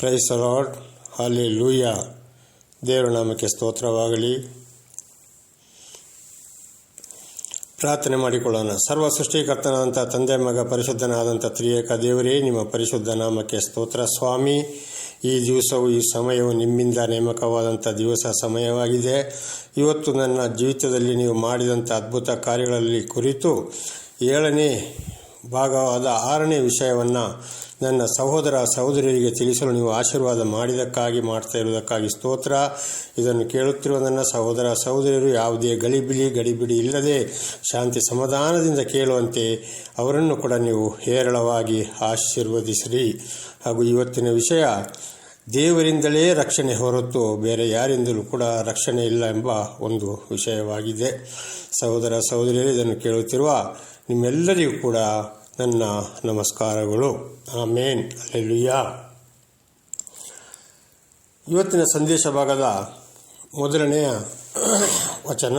Praise the lord. Hallelujah. ದೇವರ ನಾಮಕ್ಕೆ ಸ್ತೋತ್ರವಾಗಲಿ. ಪ್ರಾರ್ಥನೆ ಮಾಡಿಕೊಳ್ಳೋಣ. ಸರ್ವ ಸೃಷ್ಟಿಕರ್ತನಾದಂಥ ತಂದೆ, ಮಗ, ಪರಿಶುದ್ಧನಾದಂಥ ತ್ರಿಯೇಕ ದೇವರೇ, ನಿಮ್ಮ ಪರಿಶುದ್ಧ ನಾಮಕ್ಕೆ ಸ್ತೋತ್ರ. ಸ್ವಾಮಿ, ಈ ದಿವಸವು ಈ ಸಮಯವು ನಿಮ್ಮಿಂದ ನೇಮಕವಾದಂಥ ಸಮಯವಾಗಿದೆ. ಇವತ್ತು ನನ್ನ ಜೀವಿತದಲ್ಲಿ ನೀವು ಮಾಡಿದಂಥ ಅದ್ಭುತ ಕಾರ್ಯಗಳಲ್ಲಿ ಕುರಿತು 7ನೇ ಭಾಗವಾದ 6ನೇ ವಿಷಯವನ್ನು ನನ್ನ ಸಹೋದರ ಸಹೋದರಿಯರಿಗೆ ತಿಳಿಸಲು ನೀವು ಆಶೀರ್ವಾದ ಮಾಡಿದ್ದಕ್ಕಾಗಿ, ಮಾಡ್ತಾ ಇರುವುದಕ್ಕಾಗಿ ಸ್ತೋತ್ರ. ಇದನ್ನು ಕೇಳುತ್ತಿರುವ ನನ್ನ ಸಹೋದರ ಸಹೋದರಿಯರು ಯಾವುದೇ ಗಡಿಬಿಡಿ ಇಲ್ಲದೆ ಶಾಂತಿ ಸಮಾಧಾನದಿಂದ ಕೇಳುವಂತೆ ಅವರನ್ನು ಕೂಡ ನೀವು ಹೇರಳವಾಗಿ ಆಶೀರ್ವದಿಸಿರಿ. ಹಾಗೂ ಇವತ್ತಿನ ವಿಷಯ, ದೇವರಿಂದಲೇ ರಕ್ಷಣೆ ಹೊರತು ಬೇರೆ ಯಾರಿಂದಲೂ ಕೂಡ ರಕ್ಷಣೆ ಇಲ್ಲ ಎಂಬ ಒಂದು ವಿಷಯವಾಗಿದೆ. ಸಹೋದರ ಸಹೋದರಿಯರು, ಇದನ್ನು ಕೇಳುತ್ತಿರುವ ನಿಮ್ಮೆಲ್ಲರಿಗೂ ಕೂಡ ನನ್ನ ನಮಸ್ಕಾರಗಳು. ಆಮೇನ್. ಹಲ್ಲೆಲೂಯಾ. ಇವತ್ತಿನ ಸಂದೇಶ ಭಾಗದ ಮೊದಲನೆಯ ವಚನ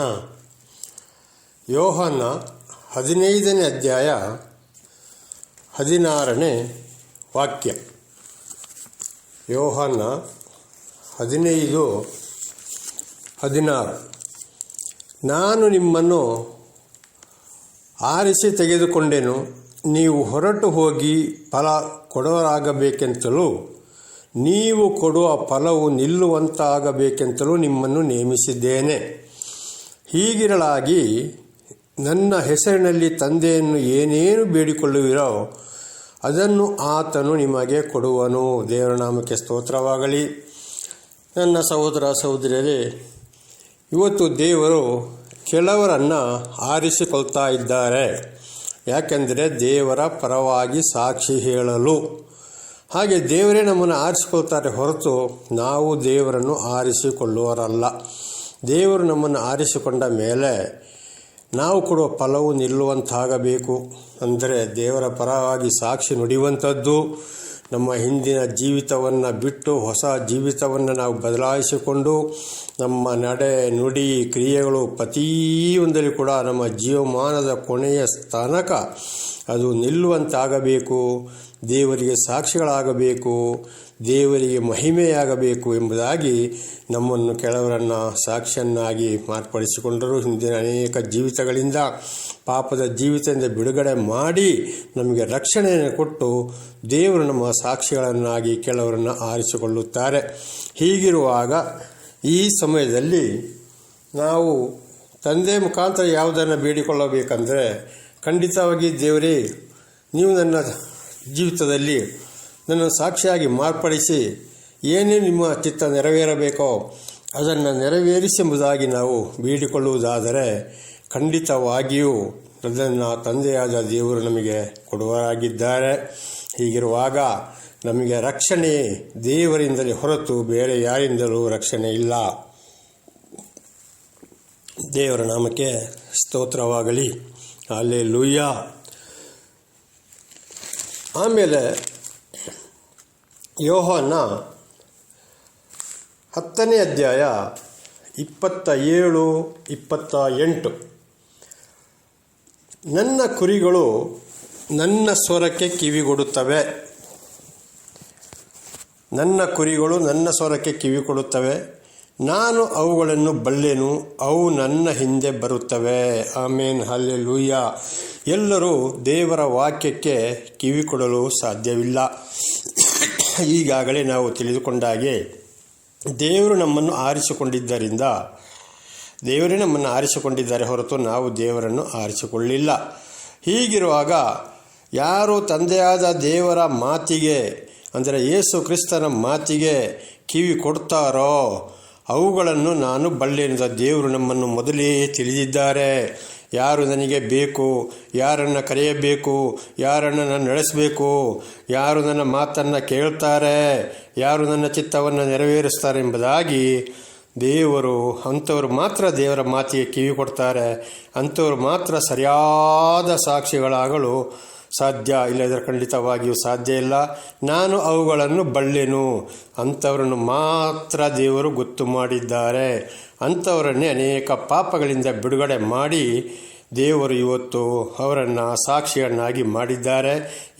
ಯೋಹಾನ 15ನೇ ಅಧ್ಯಾಯ 16ನೇ ವಾಕ್ಯ. ಯೋಹಾನ 15:16. ನಾನು ನಿಮ್ಮನ್ನು ಆರಿಸಿ ತೆಗೆದುಕೊಂಡೆನು, ನೀವು ಹೊರಟು ಹೋಗಿ ಫಲ ಕೊಡುವರಾಗಬೇಕೆಂತಲೂ ನೀವು ಕೊಡುವ ಫಲವು ನಿಲ್ಲುವಂತಾಗಬೇಕೆಂತಲೂ ನಿಮ್ಮನ್ನು ನೇಮಿಸಿದ್ದೇನೆ. ಹೀಗಿರಲಾಗಿ ನನ್ನ ಹೆಸರಿನಲ್ಲಿ ತಂದೆಯನ್ನು ಏನೇನು ಬೇಡಿಕೊಳ್ಳುವಿರೋ ಅದನ್ನು ಆತನು ನಿಮಗೆ ಕೊಡುವನು. ದೇವರ ನಾಮಕ್ಕೆ ಸ್ತೋತ್ರವಾಗಲಿ. ನನ್ನ ಸಹೋದರ ಸಹೋದರಿಯರೇ, ಇವತ್ತು ದೇವರು ಕೆಲವರನ್ನು ಆರಿಸಿಕೊಳ್ತಾ ಇದ್ದಾರೆ. ಯಾಕೆಂದರೆ ದೇವರ ಪರವಾಗಿ ಸಾಕ್ಷಿ ಹೇಳಲು. ಹಾಗೆ ದೇವರೇ ನಮ್ಮನ್ನು ಆರಿಸಿಕೊಳ್ತಾರೆ ಹೊರತು ನಾವು ದೇವರನ್ನು ಆರಿಸಿಕೊಳ್ಳುವರಲ್ಲ. ದೇವರು ನಮ್ಮನ್ನು ಆರಿಸಿಕೊಂಡ ಮೇಲೆ ನಾವು ಕೊಡುವ ಫಲವು ನಿಲ್ಲುವಂತಾಗಬೇಕು. ಅಂದರೆ ದೇವರ ಪರವಾಗಿ ಸಾಕ್ಷಿ ನುಡಿಯುವಂಥದ್ದು. ನಮ್ಮ ಹಿಂದಿನ ಜೀವಿತವನ್ನು ಬಿಟ್ಟು ಹೊಸ ಜೀವಿತವನ್ನು ನಾವು ಬದಲಾಯಿಸಿಕೊಂಡು ನಮ್ಮ ನಡೆ, ನುಡಿ, ಕ್ರಿಯೆಗಳು ಪ್ರತಿಯೊಂದರಲ್ಲಿ ಕೂಡ ನಮ್ಮ ಜೀವಮಾನದ ಕೊನೆಯ ತನಕ ಅದು ನಿಲ್ಲುವಂತಾಗಬೇಕು. ದೇವರಿಗೆ ಸಾಕ್ಷಿಗಳಾಗಬೇಕು, ದೇವರಿಗೆ ಮಹಿಮೆಯಾಗಬೇಕು ಎಂಬುದಾಗಿ ನಮ್ಮನ್ನು ಕೆಲವರನ್ನು ಸಾಕ್ಷಿಯನ್ನಾಗಿ ಮಾರ್ಪಡಿಸಿಕೊಂಡರು. ಹಿಂದಿನ ಅನೇಕ ಜೀವಿತಗಳಿಂದ, ಪಾಪದ ಜೀವಿತದಿಂದ ಬಿಡುಗಡೆ ಮಾಡಿ ನಮಗೆ ರಕ್ಷಣೆಯನ್ನು ಕೊಟ್ಟು ದೇವರು ನಮ್ಮ ಸಾಕ್ಷಿಗಳನ್ನಾಗಿ ಕೆಲವರನ್ನು ಆರಿಸಿಕೊಳ್ಳುತ್ತಾರೆ. ಹೀಗಿರುವಾಗ ಈ ಸಮಯದಲ್ಲಿ ನಾವು ತಂದೆ ಮುಖಾಂತರ ಯಾವುದನ್ನು ಬೇಡಿಕೊಳ್ಳಬೇಕಂದರೆ, ಖಂಡಿತವಾಗಿ ದೇವರೇ, ನೀವು ನನ್ನ ಜೀವಿತದಲ್ಲಿ ನನ್ನ ಸಾಕ್ಷಿಯಾಗಿ ಮಾರ್ಪಡಿಸಿ ಏನೇ ನಿಮ್ಮ ಚಿತ್ತ ನೆರವೇರಬೇಕೋ ಅದನ್ನು ನೆರವೇರಿಸಿ ಎಂಬುದಾಗಿ ನಾವು ಬೇಡಿಕೊಳ್ಳುವುದಾದರೆ ಖಂಡಿತವಾಗಿಯೂ ಅದನ್ನು ತಂದೆಯಾದ ದೇವರು ನಮಗೆ ಕೊಡುವರಾಗಿದ್ದಾರೆ. ಹೀಗಿರುವಾಗ ನಮಗೆ ರಕ್ಷಣೆ ದೇವರಿಂದಲೇ ಹೊರತು ಬೇರೆ ಯಾರಿಂದಲೂ ರಕ್ಷಣೆ ಇಲ್ಲ. ದೇವರ ನಾಮಕ್ಕೆ ಸ್ತೋತ್ರವಾಗಲಿ. ಹಲ್ಲೆಲೂಯಾ. ಆಮೇಲೆ ಯೋಹಾನ 10ನೇ ಅಧ್ಯಾಯ 27-28. ನನ್ನ ಕುರಿಗಳು ನನ್ನ ಸ್ವರಕ್ಕೆ ಕಿವಿಗೊಡುತ್ತವೆ. ನನ್ನ ಕುರಿಗಳು ನನ್ನ ಸ್ವರಕ್ಕೆ ಕಿವಿಗೊಡುತ್ತವೆ. ನಾನು ಅವುಗಳನ್ನು ಬಲ್ಲೆನು, ಅವು ನನ್ನ ಹಿಂದೆ ಬರುತ್ತವೆ. ಆಮೇನ್. ಹಲ್ಲೆಲೂಯಾ. ಎಲ್ಲರೂ ದೇವರ ವಾಕ್ಯಕ್ಕೆ ಕಿವಿಕೊಡಲು ಸಾಧ್ಯವಿಲ್ಲ. ಈಗಾಗಲೇ ನಾವು ತಿಳಿದುಕೊಂಡಾಗೆ ದೇವರು ನಮ್ಮನ್ನು ಆರಿಸಿಕೊಂಡಿದ್ದರಿಂದ, ದೇವರೇ ನಮ್ಮನ್ನು ಆರಿಸಿಕೊಂಡಿದ್ದಾರೆ ಹೊರತು ನಾವು ದೇವರನ್ನು ಆರಿಸಿಕೊಳ್ಳಿಲ್ಲ. ಹೀಗಿರುವಾಗ ಯಾರು ತಂದೆಯಾದ ದೇವರ ಮಾತಿಗೆ, ಅಂದರೆ ಯೇಸು ಕ್ರಿಸ್ತನ ಮಾತಿಗೆ ಕಿವಿ ಕೊಡ್ತಾರೋ ಅವುಗಳನ್ನು ನಾನು ಬಲ್ಲೆನೆಂದ ದೇವರು ನಮ್ಮನ್ನು ಮೊದಲೇ ತಿಳಿದಿದ್ದಾರೆ. ಯಾರು ನನಗೆ ಬೇಕು, ಯಾರನ್ನು ಕರೆಯಬೇಕು, ಯಾರನ್ನು ನಾನು ನಡೆಸಬೇಕು, ಯಾರು ನನ್ನ ಮಾತನ್ನು ಕೇಳ್ತಾರೆ, ಯಾರು ನನ್ನ ಚಿತ್ತವನ್ನು ನೆರವೇರಿಸ್ತಾರೆ ಎಂಬುದಾಗಿ ದೇವರು, ಅಂಥವ್ರು ಮಾತ್ರ ದೇವರ ಮಾತಿಗೆ ಕಿವಿ ಕೊಡ್ತಾರೆ. ಅಂಥವ್ರು ಮಾತ್ರ ಸರಿಯಾದ ಸಾಕ್ಷಿಗಳಾಗಲು ಸಾಧ್ಯ. ಇಲ್ಲದ್ರೆ ಖಂಡಿತವಾಗಿಯೂ ಸಾಧ್ಯ ಇಲ್ಲ. ನಾನು ಅವುಗಳನ್ನು ಬಲ್ಲೆನು, ಅಂಥವರನ್ನು ಮಾತ್ರ ದೇವರು ಗೊತ್ತು ಮಾಡಿದ್ದಾರೆ. ಅಂಥವರನ್ನೇ ಅನೇಕ ಪಾಪಗಳಿಂದ ಬಿಡುಗಡೆ ಮಾಡಿ ದೇವರು ಇವತ್ತು ಅವರನ್ನು ಸಾಕ್ಷಿಯನ್ನಾಗಿ ಮಾಡಿದ್ದಾರೆ.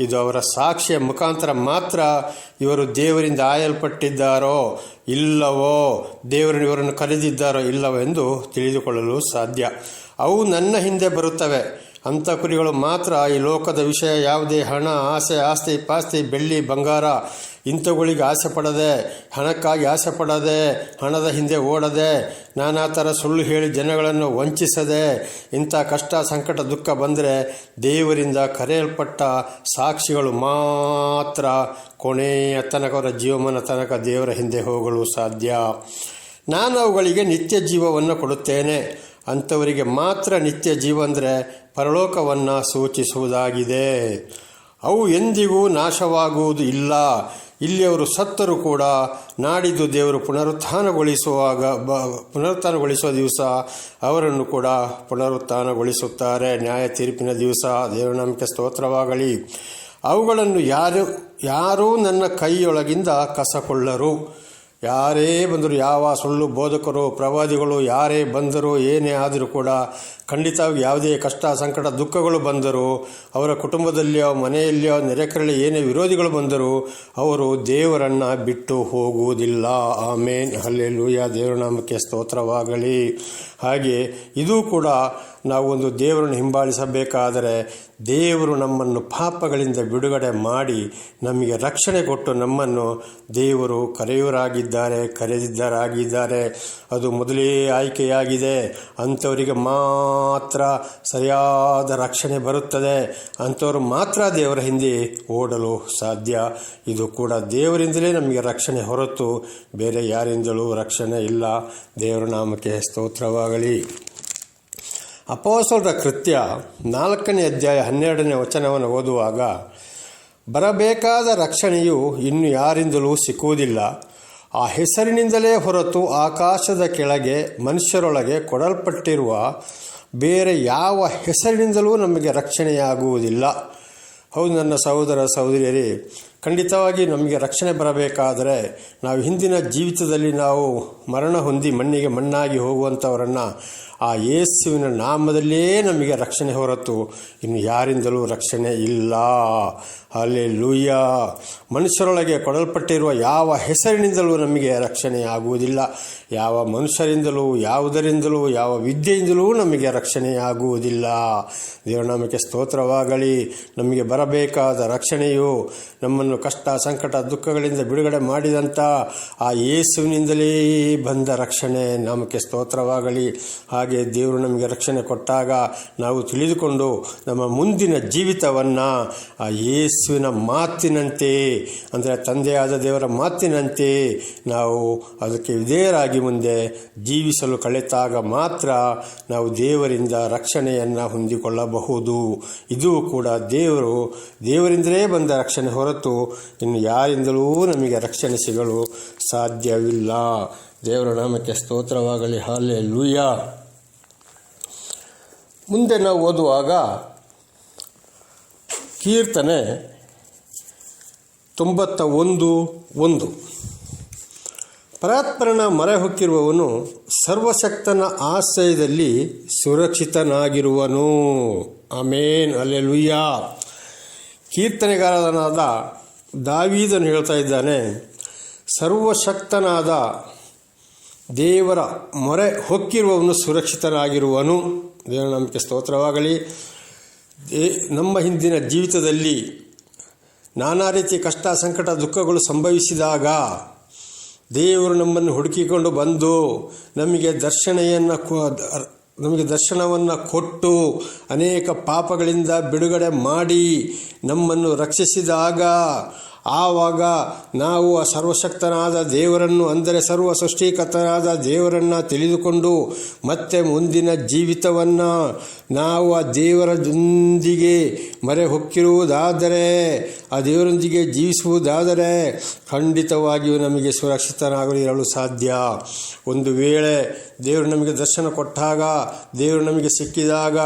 ಇದು ಅವರ ಸಾಕ್ಷಿಯ ಮುಖಾಂತರ ಮಾತ್ರ ಇವರು ದೇವರಿಂದ ಆಯಲ್ಪಟ್ಟಿದ್ದಾರೋ ಇಲ್ಲವೋ, ದೇವರು ಇವರನ್ನು ಕರೆದಿದ್ದಾರೋ ಇಲ್ಲವೋ ಎಂದು ತಿಳಿದುಕೊಳ್ಳಲು ಸಾಧ್ಯ. ಅವು ನನ್ನ ಹಿಂದೆ ಬರುತ್ತವೆ. ಅಂಥ ಕುರಿಗಳು ಮಾತ್ರ ಈ ಲೋಕದ ವಿಷಯ, ಯಾವುದೇ ಹಣ, ಆಸೆ, ಆಸ್ತಿ ಪಾಸ್ತಿ, ಬೆಳ್ಳಿ ಬಂಗಾರ ಇಂಥವುಗಳಿಗೆ ಆಸೆ ಪಡದೆ, ಹಣಕ್ಕಾಗಿ ಆಸೆ ಪಡದೆ, ಹಣದ ಹಿಂದೆ ಓಡದೆ, ನಾನಾ ಥರ ಸುಳ್ಳು ಹೇಳಿ ಜನಗಳನ್ನು ವಂಚಿಸದೆ, ಇಂಥ ಕಷ್ಟ ಸಂಕಟ ದುಃಖ ಬಂದರೆ ದೇವರಿಂದ ಕರೆಯಲ್ಪಟ್ಟ ಸಾಕ್ಷಿಗಳು ಮಾತ್ರ ಕೊನೆಯ ತನಕ, ಅವರ ಜೀವಮಾನ ತನಕ ದೇವರ ಹಿಂದೆ ಹೋಗಲು ಸಾಧ್ಯ. ನಾನು ಅವುಗಳಿಗೆ ನಿತ್ಯ ಜೀವವನ್ನು ಕೊಡುತ್ತೇನೆ. ಅಂಥವರಿಗೆ ಮಾತ್ರ ನಿತ್ಯ ಜೀವ ಅಂದರೆ ಪರಲೋಕವನ್ನು ಸೂಚಿಸುವುದಾಗಿದೆ. ಅವು ಎಂದಿಗೂ ನಾಶವಾಗುವುದು ಇಲ್ಲ. ಇಲ್ಲಿ ಅವರು ಸತ್ತರೂ ಕೂಡ ನಾಡಿದ್ದು ದೇವರು ಪುನರುತ್ಥಾನಗೊಳಿಸುವ ದಿವಸ ಅವರನ್ನು ಕೂಡ ಪುನರುತ್ಥಾನಗೊಳಿಸುತ್ತಾರೆ. ನ್ಯಾಯ ತೀರ್ಪಿನ ದಿವಸ. ದೇವರ ನಾಮಕ್ಕೆ ಸ್ತೋತ್ರವಾಗಲಿ. ಅವುಗಳನ್ನು ಯಾರೂ ನನ್ನ ಕೈಯೊಳಗಿಂದ ಕಸಕೊಳ್ಳರು. ಯಾರೇ ಬಂದರೂ, ಯಾವ ಸುಳ್ಳು ಬೋಧಕರು, ಪ್ರವಾದಿಗಳು ಯಾರೇ ಬಂದರೂ, ಏನೇ ಆದರೂ ಕೂಡ ಖಂಡಿತವಾಗಿ ಯಾವುದೇ ಕಷ್ಟ ಸಂಕಟ ದುಃಖಗಳು ಬಂದರೂ, ಅವರ ಕುಟುಂಬದಲ್ಲಿಯೋ ಮನೆಯಲ್ಲಿಯೋ ನೆರೆಕರಳಿ ಏನೇ ವಿರೋಧಿಗಳು ಬಂದರೂ ಅವರು ದೇವರನ್ನು ಬಿಟ್ಟು ಹೋಗುವುದಿಲ್ಲ. ಆಮೇನ್, ಹಲ್ಲೆಲೂಯಾ. ದೇವರ ನಾಮಕ್ಕೆ ಸ್ತೋತ್ರವಾಗಲಿ. ಹಾಗೆ ಇದು ಕೂಡ ನಾವು ಒಂದು ದೇವರನ್ನು ಹಿಂಬಾಲಿಸಬೇಕಾದರೆ ದೇವರು ನಮ್ಮನ್ನು ಪಾಪಗಳಿಂದ ಬಿಡುಗಡೆ ಮಾಡಿ ನಮಗೆ ರಕ್ಷಣೆ ಕೊಟ್ಟು ನಮ್ಮನ್ನು ದೇವರು ಕರೆದಿದ್ದರಾಗಿದ್ದಾರೆ. ಅದು ಮೊದಲೇ ಆಯ್ಕೆಯಾಗಿದೆ. ಅಂಥವರಿಗೆ ಮಾತ್ರ ಸರಿಯಾದ ರಕ್ಷಣೆ ಬರುತ್ತದೆ. ಅಂಥವರು ಮಾತ್ರ ದೇವರ ಹಿಂದೆ ಓಡಲು ಸಾಧ್ಯ. ಇದು ಕೂಡ ದೇವರಿಂದಲೇ ನಮಗೆ ರಕ್ಷಣೆ ಹೊರತು ಬೇರೆ ಯಾರಿಂದಲೂ ರಕ್ಷಣೆ ಇಲ್ಲ. ದೇವರ ನಾಮಕ್ಕೆ ಸ್ತೋತ್ರವಾಗಲಿ. ಅಪೊಸ್ತಲರ ಕೃತ್ಯ 4ನೇ ಅಧ್ಯಾಯ 12ನೇ ವಚನವನ್ನು ಓದುವಾಗ, ಬರಬೇಕಾದ ರಕ್ಷಣೆಯು ಇನ್ನು ಯಾರಿಂದಲೂ ಸಿಕ್ಕುವುದಿಲ್ಲ. ಆ ಹೆಸರಿನಿಂದಲೇ ಹೊರತು ಆಕಾಶದ ಕೆಳಗೆ ಮನುಷ್ಯರೊಳಗೆ ಕೊಡಲ್ಪಟ್ಟಿರುವ ಬೇರೆ ಯಾವ ಹೆಸರಿನಿಂದಲೂ ನಮಗೆ ರಕ್ಷಣೆಯಾಗುವುದಿಲ್ಲ. ಹೌದು ನನ್ನ ಸಹೋದರ ಸಹೋದರಿಯರೇ, ಖಂಡಿತವಾಗಿ ನಮಗೆ ರಕ್ಷಣೆ ಬರಬೇಕಾದರೆ ನಾವು ಹಿಂದಿನ ಜೀವಿತದಲ್ಲಿ ನಾವು ಮರಣ ಹೊಂದಿ ಮಣ್ಣಿಗೆ ಮಣ್ಣಾಗಿ ಹೋಗುವಂಥವರನ್ನು ಆ ಯೇಸುವಿನ ನಾಮದಲ್ಲೇ ನಮಗೆ ರಕ್ಷಣೆ ಹೊರತು ಇನ್ನು ಯಾರಿಂದಲೂ ರಕ್ಷಣೆ ಇಲ್ಲ. ಹಲ್ಲೆಲೂಯಾ. ಮನುಷ್ಯರೊಳಗೆ ಕೊಡಲ್ಪಟ್ಟಿರುವ ಯಾವ ಹೆಸರಿನಿಂದಲೂ ನಮಗೆ ರಕ್ಷಣೆ ಆಗುವುದಿಲ್ಲ. ಯಾವ ಮನುಷ್ಯರಿಂದಲೂ, ಯಾವುದರಿಂದಲೂ, ಯಾವ ವಿದ್ಯೆಯಿಂದಲೂ ನಮಗೆ ರಕ್ಷಣೆ ಆಗುವುದಿಲ್ಲ. ದೇವರ ನಾಮಕ್ಕೆ ಸ್ತೋತ್ರವಾಗಲಿ. ನಮಗೆ ಬರಬೇಕಾದ ರಕ್ಷಣೆಯು ನಮ್ಮನ್ನು ಕಷ್ಟ ಸಂಕಟ ದುಃಖಗಳಿಂದ ಬಿಡುಗಡೆ ಮಾಡಿದಂಥ ಆ ಯೇಸುವಿನಿಂದಲೇ ಬಂದ ರಕ್ಷಣೆ. ನಾಮಕ್ಕೆ ಸ್ತೋತ್ರವಾಗಲಿ. ಹಾಗೆ ದೇವರು ನಮಗೆ ರಕ್ಷಣೆ ಕೊಟ್ಟಾಗ ನಾವು ತಿಳಿದುಕೊಂಡು ನಮ್ಮ ಮುಂದಿನ ಜೀವಿತವನ್ನು ಆ ಯೇಸುವಿನ ಮಾತಿನಂತೆ, ಅಂದರೆ ತಂದೆಯಾದ ದೇವರ ಮಾತಿನಂತೆ ನಾವು ಅದಕ್ಕೆ ವಿಧೇಯರಾಗಿ ಮುಂದೆ ಜೀವಿಸಲು ಕಲಿತಾಗ ಮಾತ್ರ ನಾವು ದೇವರಿಂದ ರಕ್ಷಣೆಯನ್ನು ಹೊಂದಿಕೊಳ್ಳಬಹುದು. ಇದು ಕೂಡ ದೇವರಿಂದಲೇ ಬಂದ ರಕ್ಷಣೆ ಹೊರತು ಇನ್ನು ಯಾರಿಂದಲೂ ನಮಗೆ ರಕ್ಷಣೆ ಸಿಗಲು ಸಾಧ್ಯವಿಲ್ಲ. ದೇವರ ನಾಮಕ್ಕೆ ಸ್ತೋತ್ರವಾಗಲಿ. ಹಲ್ಲೆಲೂಯಾ. ಮುಂದೆ ನಾವು ಓದುವಾಗ ಕೀರ್ತನೆ 91:1, ಪರಾತ್ಪರನ ಮೊರೆ ಹೊಕ್ಕಿರುವವನು ಸರ್ವಶಕ್ತನ ಆಶ್ರಯದಲ್ಲಿ ಸುರಕ್ಷಿತನಾಗಿರುವನು. ಆಮೇನ್, ಹಲ್ಲೆಲೂಯಾ. ಕೀರ್ತನೆಗಾರನಾದ ದಾವೀದನು ಹೇಳ್ತಾ ಇದ್ದಾನೆ, ಸರ್ವಶಕ್ತನಾದ ದೇವರ ಮೊರೆ ಹೊಕ್ಕಿರುವವನು ಸುರಕ್ಷಿತನಾಗಿರುವನು. ದೇವರ ನಾಮಕ್ಕೆ ಸ್ತೋತ್ರವಾಗಲಿ. ನಮ್ಮ ಹಿಂದಿನ ಜೀವಿತದಲ್ಲಿ ನಾನಾ ರೀತಿ ಕಷ್ಟ ಸಂಕಟ ದುಃಖಗಳು ಸಂಭವಿಸಿದಾಗ ದೇವರು ನಮ್ಮನ್ನು ಹುಡುಕಿಕೊಂಡು ಬಂದು ನಮಗೆ ದರ್ಶನವನ್ನು ಕೊಟ್ಟು ಅನೇಕ ಪಾಪಗಳಿಂದ ಬಿಡುಗಡೆ ಮಾಡಿ ನಮ್ಮನ್ನು ರಕ್ಷಿಸಿದಾಗ ಆವಾಗ ನಾವು ಆ ಸರ್ವಶಕ್ತನಾದ ದೇವರನ್ನು, ಅಂದರೆ ಸರ್ವ ಸೃಷ್ಟಿಕರ್ತನಾದ ದೇವರನ್ನು ತಿಳಿದುಕೊಂಡು ಮತ್ತೆ ಮುಂದಿನ ಜೀವಿತವನ್ನು ನಾವು ಆ ದೇವರೊಂದಿಗೆ ಮೊರೆ ಹೊಕ್ಕಿರುವುದಾದರೆ, ಆ ದೇವರೊಂದಿಗೆ ಜೀವಿಸುವುದಾದರೆ ಖಂಡಿತವಾಗಿಯೂ ನಮಗೆ ಸುರಕ್ಷಿತನಾಗಲು ಇರಲು ಸಾಧ್ಯ. ಒಂದು ವೇಳೆ ದೇವರು ನಮಗೆ ದರ್ಶನ ಕೊಟ್ಟಾಗ, ದೇವರು ನಮಗೆ ಸಿಕ್ಕಿದಾಗ,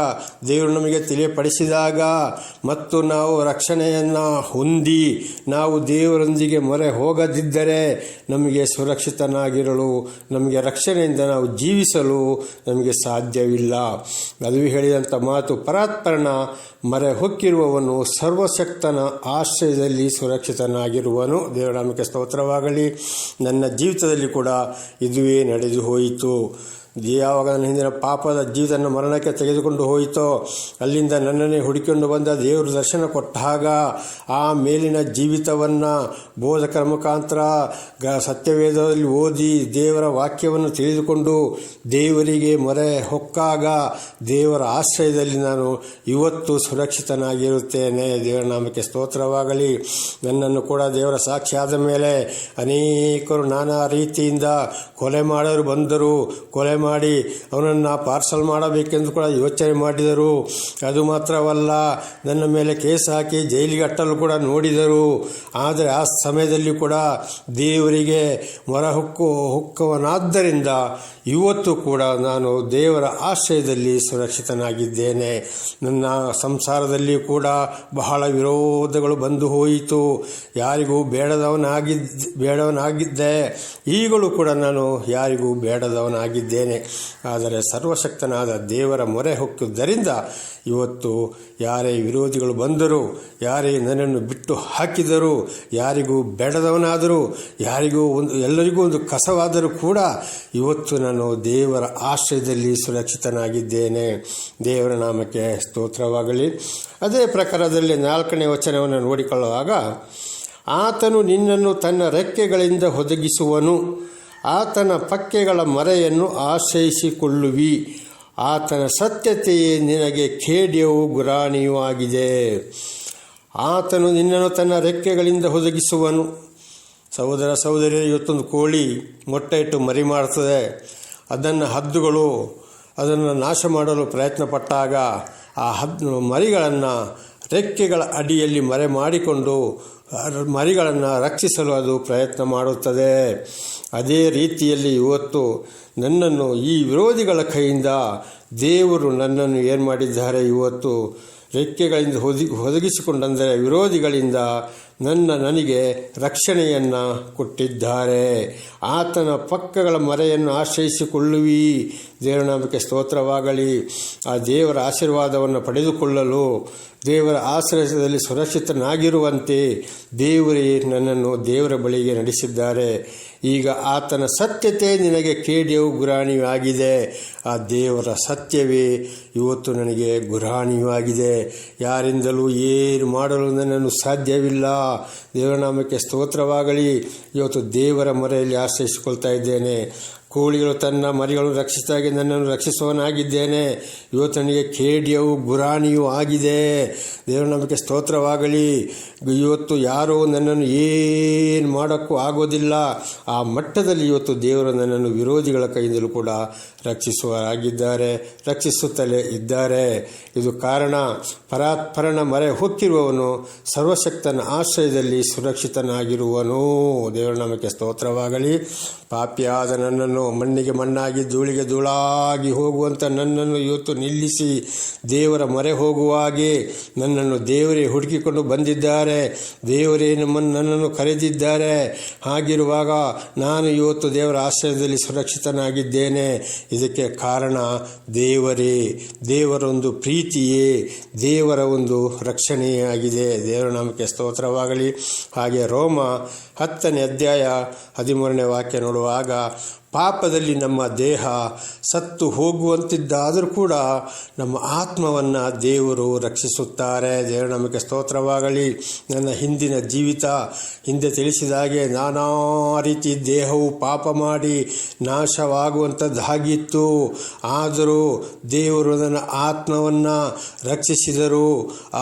ದೇವರು ನಮಗೆ ತಿಳಿಯಪಡಿಸಿದಾಗ ಮತ್ತು ನಾವು ರಕ್ಷಣೆಯನ್ನು ಹೊಂದಿ ನಾವು ದೇವರೊಂದಿಗೆ ಮೊರೆ ಹೋಗದಿದ್ದರೆ ನಮಗೆ ಸುರಕ್ಷಿತನಾಗಿರಲು, ನಮಗೆ ರಕ್ಷಣೆಯಿಂದ ನಾವು ಜೀವಿಸಲು ನಮಗೆ ಸಾಧ್ಯವಿಲ್ಲ. ಅದುವೇ ಹೇಳಿದ ಹೇಳಿದಂಥ ಮಾತು, ಪರಾತ್ಪರನ ಮೊರೆ ಹೊಕ್ಕಿರುವವನು ಸರ್ವಶಕ್ತನ ಆಶ್ರಯದಲ್ಲಿ ಸುರಕ್ಷಿತನಾಗಿರುವನು. ದೇವನಾಮಕ್ಕೆ ಸ್ತೋತ್ರವಾಗಲಿ. ನನ್ನ ಜೀವಿತದಲ್ಲಿ ಕೂಡ ಇದುವೇ ನಡೆದು ಹೋಯಿತು. ಯಾವಾಗ ನನ್ನ ಹಿಂದಿನ ಪಾಪದ ಜೀವಿತನ ಮರಣಕ್ಕೆ ತೆಗೆದುಕೊಂಡು ಹೋಯಿತೋ, ಅಲ್ಲಿಂದ ನನ್ನನ್ನೇ ಹುಡುಕಿಕೊಂಡು ಬಂದ ದೇವರು ದರ್ಶನ ಕೊಟ್ಟಾಗ ಆ ಮೇಲಿನ ಜೀವಿತವನ್ನು ಬೋಧಕರ ಮುಖಾಂತರ ಸತ್ಯವೇದದಲ್ಲಿ ಓದಿ ದೇವರ ವಾಕ್ಯವನ್ನು ತಿಳಿದುಕೊಂಡು ದೇವರಿಗೆ ಮೊರೆ ಹೊಕ್ಕಾಗ ದೇವರ ಆಶ್ರಯದಲ್ಲಿ ನಾನು ಇವತ್ತು ಸುರಕ್ಷಿತನಾಗಿರುತ್ತೇನೆ. ದೇವರ ನಾಮಕ್ಕೆ ಸ್ತೋತ್ರವಾಗಲಿ. ನನ್ನನ್ನು ಕೂಡ ದೇವರ ಸಾಕ್ಷಿಯಾದ ಮೇಲೆ ಅನೇಕರು ನಾನಾ ರೀತಿಯಿಂದ ಕೊಲೆ ಮಾಡಲು ಬಂದರು. ಕೊಲೆ ಮಾಡಿ ಅವನನ್ನು ಪಾರ್ಸಲ್ ಮಾಡಬೇಕೆಂದು ಕೂಡ ಯೋಚನೆ ಮಾಡಿದರು. ಅದು ಮಾತ್ರವಲ್ಲ, ನನ್ನ ಮೇಲೆ ಕೇಸ್ ಹಾಕಿ ಜೈಲಿಗೆ ಅಟ್ಟಲು ಕೂಡ ನೋಡಿದರು. ಆದರೆ ಆ ಸಮಯದಲ್ಲಿ ಕೂಡ ದೇವರಿಗೆ ಮೊರ ಹೊಕ್ಕವನಾದ್ದರಿಂದ ಇವತ್ತು ಕೂಡ ನಾನು ದೇವರ ಆಶ್ರಯದಲ್ಲಿ ಸುರಕ್ಷಿತನಾಗಿದ್ದೇನೆ. ನನ್ನ ಸಂಸಾರದಲ್ಲಿ ಕೂಡ ಬಹಳ ವಿರೋಧಗಳು ಬಂದು ಹೋಯಿತು. ಯಾರಿಗೂ ಬೇಡವನಾಗಿದ್ದೆ. ಈಗಲೂ ಕೂಡ ನಾನು ಯಾರಿಗೂ ಬೇಡದವನಾಗಿದ್ದೇನೆ. ಆದರೆ ಸರ್ವಶಕ್ತನಾದ ದೇವರ ಮೊರೆ ಹೊಕ್ಕಿದ್ದರಿಂದ ಇವತ್ತು ಯಾರೇ ವಿರೋಧಿಗಳು ಬಂದರೂ, ಯಾರೇ ನನ್ನನ್ನು ಬಿಟ್ಟು ಹಾಕಿದರೂ, ಯಾರಿಗೂ ಬೇಡದವನಾದರೂ, ಎಲ್ಲರಿಗೂ ಒಂದು ಕಸವಾದರೂ ಕೂಡ ಇವತ್ತು ನಾನು ದೇವರ ಆಶ್ರಯದಲ್ಲಿ ಸುರಕ್ಷಿತನಾಗಿದ್ದೇನೆ. ದೇವರ ನಾಮಕ್ಕೆ ಸ್ತೋತ್ರವಾಗಲಿ. ಅದೇ ಪ್ರಕಾರದಲ್ಲಿ 4ನೇ ವಚನವನ್ನು ನೋಡಿಕೊಳ್ಳುವಾಗ, ಆತನು ನಿನ್ನನ್ನು ತನ್ನ ರೆಕ್ಕೆಗಳಿಂದ ಒದಗಿಸುವನು, ಆತನ ಪಕ್ಕೆಗಳ ಮರೆಯನ್ನು ಆಶ್ರಯಿಸಿಕೊಳ್ಳುವಿ, ಆತನ ಸತ್ಯತೆಯೇ ನಿನಗೆ ಖೇಡ್ಯವೂ ಗುರಾಣಿಯೂ ಆಗಿದೆ. ಆತನು ನಿನ್ನನ್ನು ತನ್ನ ರೆಕ್ಕೆಗಳಿಂದ ಒದಗಿಸುವನು. ಸಹೋದರ ಸಹೋದರಿಯರು, ಇವತ್ತೊಂದು ಕೋಳಿ ಮೊಟ್ಟೆ ಇಟ್ಟು ಮರಿ ಮಾಡ್ತದೆ. ಅದನ್ನು ಹದ್ದುಗಳು ಅದನ್ನು ನಾಶ ಮಾಡಲು ಪ್ರಯತ್ನ ಪಟ್ಟಾಗ ಆ ಮರಿಗಳನ್ನು ರೆಕ್ಕೆಗಳ ಅಡಿಯಲ್ಲಿ ಮರೆ ಮಾಡಿಕೊಂಡು ಮರಿಗಳನ್ನು ರಕ್ಷಿಸಲು ಅದು ಪ್ರಯತ್ನ ಮಾಡುತ್ತದೆ. ಅದೇ ರೀತಿಯಲ್ಲಿ ಇವತ್ತು ನನ್ನನ್ನು ಈ ವಿರೋಧಿಗಳ ಕೈಯಿಂದ ದೇವರು ನನ್ನನ್ನು ಏನು ಮಾಡಿದ್ದಾರೆ, ಇವತ್ತು ರೆಕ್ಕೆಗಳಿಂದ ಒದಗಿಸಿಕೊಂಡಂದರೆ ವಿರೋಧಿಗಳಿಂದ ನನಗೆ ರಕ್ಷಣೆಯನ್ನು ಕೊಟ್ಟಿದ್ದಾರೆ. ಆತನ ಪಕ್ಕಗಳ ಮರೆಯನ್ನು ಆಶ್ರಯಿಸಿಕೊಳ್ಳುವಿ. ದೇವರ ನಾಮಕ್ಕೆ ಸ್ತೋತ್ರವಾಗಲಿ. ಆ ದೇವರ ಆಶೀರ್ವಾದವನ್ನು ಪಡೆದುಕೊಳ್ಳಲು, ದೇವರ ಆಶ್ರಯದಲ್ಲಿ ಸುರಕ್ಷಿತನಾಗಿರುವಂತೆ ದೇವರೇ ನನ್ನನ್ನು ದೇವರ ಬಳಿಗೆ ನಡೆಸಿದ್ದಾರೆ. ಈಗ ಆತನ ಸತ್ಯತೆ ನಿನಗೆ ಖೇಡ್ಯವೂ ಗುರಾಣಿಯೂ ಆಗಿದೆ. ಆ ದೇವರ ಸತ್ಯವೇ ಇವತ್ತು ನನಗೆ ಗುರಾಣಿಯೂ ಆಗಿದೆ. ಯಾರಿಂದಲೂ ಏನು ಮಾಡಲು ನನ್ನನ್ನು ಸಾಧ್ಯವಿಲ್ಲ. ದೇವರ ನಾಮಕ್ಕೆ ಸ್ತೋತ್ರವಾಗಲಿ. ಇವತ್ತು ದೇವರ ಮೊರೆಯಲ್ಲಿ ಆಶ್ರಯಿಸಿಕೊಳ್ತಾ ಇದ್ದೇನೆ. ಕೋಳಿಗಳು ತನ್ನ ಮರಿಗಳನ್ನು ರಕ್ಷಿಸಿದಾಗೆ ನನ್ನನ್ನು ರಕ್ಷಿಸುವನಾಗಿದ್ದೇನೆ. ಇವತ್ತು ನನಗೆ ಖೇಡ್ಯವೂ ಗುರಾಣಿಯೂ ಆಗಿದೆ. ದೇವರ ನಮಗೆ ಸ್ತೋತ್ರವಾಗಲಿ. ಇವತ್ತು ಯಾರೂ ನನ್ನನ್ನು ಏನು ಮಾಡೋಕ್ಕೂ ಆಗೋದಿಲ್ಲ. ಆ ಮಟ್ಟದಲ್ಲಿ ಇವತ್ತು ದೇವರು ನನ್ನನ್ನು ವಿರೋಧಿಗಳ ಕೈಯಿಂದಲೂ ಕೂಡ ರಕ್ಷಿಸುತ್ತಲೇ ಇದ್ದಾರೆ. ಇದು ಕಾರಣ, ಪರಾತ್ಪರನ ಮೊರೆ ಹೊಕ್ಕಿರುವವನು ಸರ್ವಶಕ್ತನ ಆಶ್ರಯದಲ್ಲಿ ಸುರಕ್ಷಿತನಾಗಿರುವನು. ದೇವರ ನಾಮಕ್ಕೆ ಸ್ತೋತ್ರವಾಗಲಿ. ಪಾಪಿಯಾದ ನನ್ನನ್ನು ಮಣ್ಣಿಗೆ ಮಣ್ಣಾಗಿ ಧೂಳಿಗೆ ಧೂಳಾಗಿ ಹೋಗುವಂಥ ನನ್ನನ್ನು ಇವತ್ತು ನಿಲ್ಲಿಸಿ ದೇವರ ಮೊರೆ ಹೋಗುವಾಗೆ ನನ್ನನ್ನು ದೇವರೇ ಹುಡುಕಿಕೊಂಡು ಬಂದಿದ್ದಾರೆ. ದೇವರೇ ನನ್ನನ್ನು ಕರೆದಿದ್ದಾರೆ. ಹಾಗಿರುವಾಗ ನಾನು ಇವತ್ತು ದೇವರ ಆಶ್ರಯದಲ್ಲಿ ಸುರಕ್ಷಿತನಾಗಿದ್ದೇನೆ. ಇದಕ್ಕೆ ಕಾರಣ ದೇವರೇ, ದೇವರೊಂದು ಪ್ರೀತಿಯೇ, ದೇವರ ಒಂದು ರಕ್ಷಣೆಯೇ ಆಗಿದೆ. ದೇವರ ನಾಮಕ್ಕೆ ಸ್ತೋತ್ರವಾಗಲಿ. ಹಾಗೆ ರೋಮ 10ನೇ ಅಧ್ಯಾಯ 13ನೇ ವಾಕ್ಯ ನೋಡುವಾಗ, ಪಾಪದಲ್ಲಿ ನಮ್ಮ ದೇಹ ಸತ್ತು ಹೋಗುವಂತಿದ್ದಾದರೂ ಕೂಡ ನಮ್ಮ ಆತ್ಮವನ್ನು ದೇವರು ರಕ್ಷಿಸುತ್ತಾರೆ. ದೇವರ ನಮಗೆ ಸ್ತೋತ್ರವಾಗಲಿ. ನನ್ನ ಹಿಂದಿನ ಜೀವಿತ ಹಿಂದೆ ತಿಳಿಸಿದಾಗೆ ನಾನಾ ರೀತಿ ದೇಹವು ಪಾಪ ಮಾಡಿ ನಾಶವಾಗುವಂಥದ್ದಾಗಿತ್ತು. ಆದರೂ ದೇವರು ನನ್ನ ಆತ್ಮವನ್ನು ರಕ್ಷಿಸಿದರು.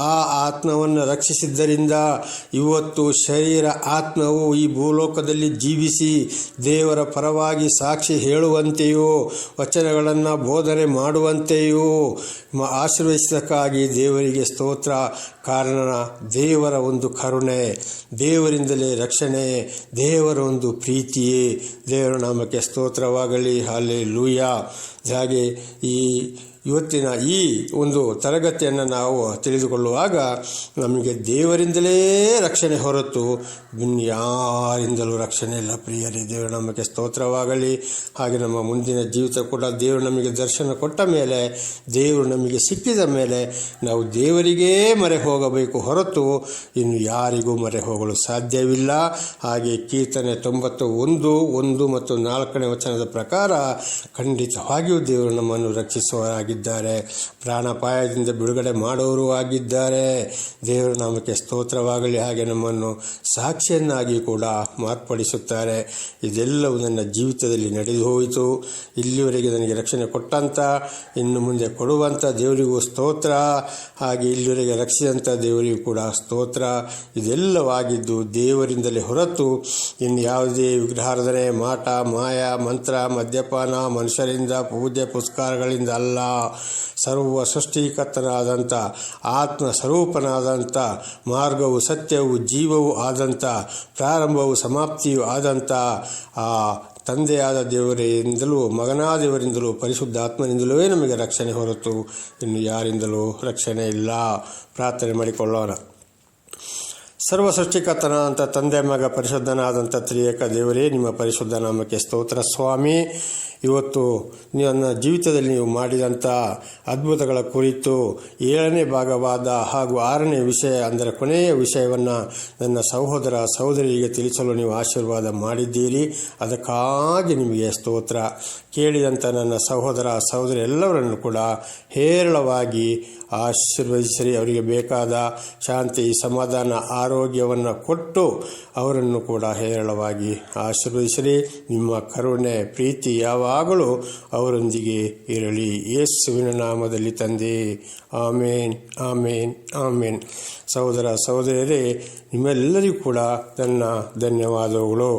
ಆ ಆತ್ಮವನ್ನು ರಕ್ಷಿಸಿದ್ದರಿಂದ ಇವತ್ತು ಶರೀರ ಆತ್ಮವು ಈ ಭೂಲೋಕದಲ್ಲಿ ಜೀವಿಸಿ ದೇವರ ಪರವಾಗಿ ಸಾಕ್ಷಿ ಹೇಳುವಂತೆಯೂ ವಚನಗಳನ್ನು ಬೋಧನೆ ಮಾಡುವಂತೆಯೂ ಆಶೀರ್ವದಿಸಕ್ಕಾಗಿ ದೇವರಿಗೆ ಸ್ತೋತ್ರ. ಕಾರಣ ದೇವರ ಒಂದು ಕರುಣೆ, ದೇವರಿಂದಲೇ ರಕ್ಷಣೆ, ದೇವರ ಒಂದು ಪ್ರೀತಿಯೇ. ದೇವರ ನಾಮಕ್ಕೆ ಸ್ತೋತ್ರವಾಗಲಿ. ಹಲ್ಲೆಲೂಯಾ. ಹಾಗೆ ಈ ಇವತ್ತಿನ ಈ ಒಂದು ತರಗತಿಯನ್ನು ನಾವು ತಿಳಿದುಕೊಳ್ಳುವಾಗ ನಮಗೆ ದೇವರಿಂದಲೇ ರಕ್ಷಣೆ ಹೊರತು ಇನ್ಯಾರಿಂದಲೂ ರಕ್ಷಣೆ ಇಲ್ಲ. ಪ್ರಿಯರೇ, ದೇವರು ನಮಗೆ ಸ್ತೋತ್ರವಾಗಲಿ. ಹಾಗೆ ನಮ್ಮ ಮುಂದಿನ ಜೀವಿತ ಕೂಡ ದೇವರು ನಮಗೆ ದರ್ಶನ ಕೊಟ್ಟ ಮೇಲೆ, ದೇವರು ನಮಗೆ ಸಿಕ್ಕಿದ ಮೇಲೆ ನಾವು ದೇವರಿಗೇ ಮೊರೆ ಹೋಗಬೇಕು ಹೊರತು ಇನ್ನು ಯಾರಿಗೂ ಮೊರೆ ಹೋಗಲು ಸಾಧ್ಯವಿಲ್ಲ. ಹಾಗೆ ಕೀರ್ತನೆ 91:1 ಮತ್ತು 4ನೇ ವಚನದ ಪ್ರಕಾರ ಖಂಡಿತವಾಗಿಯೂ ದೇವರು ನಮ್ಮನ್ನು ರಕ್ಷಿಸುವವರಾಗಿದ್ದಾರೆ, ಪ್ರಾಣಾಪಾಯದಿಂದ ಬಿಡುಗಡೆ ಮಾಡುವವರು ಆಗಿದ್ದಾರೆ. ದೇವರು ನಾಮಕ್ಕೆ ಸ್ತೋತ್ರವಾಗಲಿ. ಹಾಗೆ ನಮ್ಮನ್ನು ಸಾಕ್ಷಿಯನ್ನಾಗಿ ಕೂಡ ಮಾರ್ಪಡಿಸುತ್ತಾರೆ. ಇದೆಲ್ಲವೂ ನನ್ನ ಜೀವಿತದಲ್ಲಿ ನಡೆದು ಹೋಯಿತು. ಇಲ್ಲಿವರೆಗೆ ನನಗೆ ರಕ್ಷಣೆ ಕೊಟ್ಟಂಥ, ಇನ್ನು ಮುಂದೆ ಕೊಡುವಂಥ ದೇವರಿಗೂ ಸ್ತೋತ್ರ. ಹಾಗೆ ಇಲ್ಲಿವರೆಗೆ ರಕ್ಷಿಸಿದಂಥ ದೇವರಿಗೂ ಕೂಡ ಸ್ತೋತ್ರ. ಇದೆಲ್ಲವಾಗಿದ್ದು ದೇವರಿಂದಲೇ ಹೊರತು ಇನ್ನು ಯಾವುದೇ ವಿಗ್ರಹಾರಾಧನೆ, ಮಾಟ, ಮಾಯ, ಮಂತ್ರ, ಮದ್ಯಪಾನ, ಮನುಷ್ಯರಿಂದ, ಪೂಜೆ ಪುರಸ್ಕಾರಗಳಿಂದ ಅಲ್ಲ. ಸರ್ವ ಸೃಷ್ಟಿಕರ್ತನಾದಂಥ, ಆತ್ಮ ಸ್ವರೂಪನಾದಂಥ, ಮಾರ್ಗವು ಸತ್ಯವೂ ಜೀವವೂ ಆದಂಥ, ಪ್ರಾರಂಭವೂ ಸಮಾಪ್ತಿಯೂ ಆದಂಥ ಆ ತಂದೆಯಾದ ದೇವರಿಂದಲೂ ಮಗನಾದ ದೇವರಿಂದಲೂ ಪರಿಶುದ್ಧಾತ್ಮನಿಂದಲೂ ನಮಗೆ ರಕ್ಷಣೆ ಹೊರತು ಇನ್ನು ಯಾರಿಂದಲೂ ರಕ್ಷಣೆ ಇಲ್ಲ. ಪ್ರಾರ್ಥನೆ ಮಾಡಿಕೊಳ್ಳೋಣ. ಸರ್ವ ಸೃಷ್ಟಿಕರ್ತನಾದಂಥ ತಂದೆ, ಮಗ, ಪರಿಶುದ್ಧನಾದಂಥ ತ್ರಿಯೇಕ ದೇವರೇ, ನಿಮ್ಮ ಪರಿಶುದ್ಧ ನಾಮಕ್ಕೆ ಸ್ತೋತ್ರ ಸ್ವಾಮಿ. ಇವತ್ತು ನನ್ನ ಜೀವಿತದಲ್ಲಿ ನೀವು ಮಾಡಿದಂಥ ಅದ್ಭುತಗಳ ಕುರಿತು 7ನೇ ಭಾಗವಾದ ಹಾಗೂ 6ನೇ ವಿಷಯ, ಅಂದರೆ ಕೊನೆಯ ವಿಷಯವನ್ನು ನನ್ನ ಸಹೋದರ ಸಹೋದರಿಯರಿಗೆ ತಿಳಿಸಲು ನೀವು ಆಶೀರ್ವಾದ ಮಾಡಿದ್ದೀರಿ. ಅದಕ್ಕಾಗಿ ನಿಮಗೆ ಸ್ತೋತ್ರ. ಕೇಳಿದಂಥ ನನ್ನ ಸಹೋದರ ಸಹೋದರಿ ಎಲ್ಲವರನ್ನು ಕೂಡ ಹೇರಳವಾಗಿ ಆಶೀರ್ವದಿಸಿರಿ. ಅವರಿಗೆ ಬೇಕಾದ ಶಾಂತಿ, ಸಮಾಧಾನ, ಆರೋಗ್ಯವನ್ನು ಕೊಟ್ಟು ಅವರನ್ನು ಕೂಡ ಹೇರಳವಾಗಿ ಆಶೀರ್ವದಿಸಿರಿ. ನಿಮ್ಮ ಕರುಣೆ, ಪ್ರೀತಿ ಯಾವಾಗಲೂ ಅವರೊಂದಿಗೆ ಇರಲಿ. ಯೇಸುವಿನ ನಾಮದಲ್ಲಿ ತಂದೆ, ಆಮೇನ್, ಆಮೇನ್, ಆಮೇನ್. ಸಹೋದರ ಸಹೋದರಿಯರೇ, ನಿಮ್ಮೆಲ್ಲರಿಗೂ ಕೂಡ ನನ್ನ ಧನ್ಯವಾದಗಳು.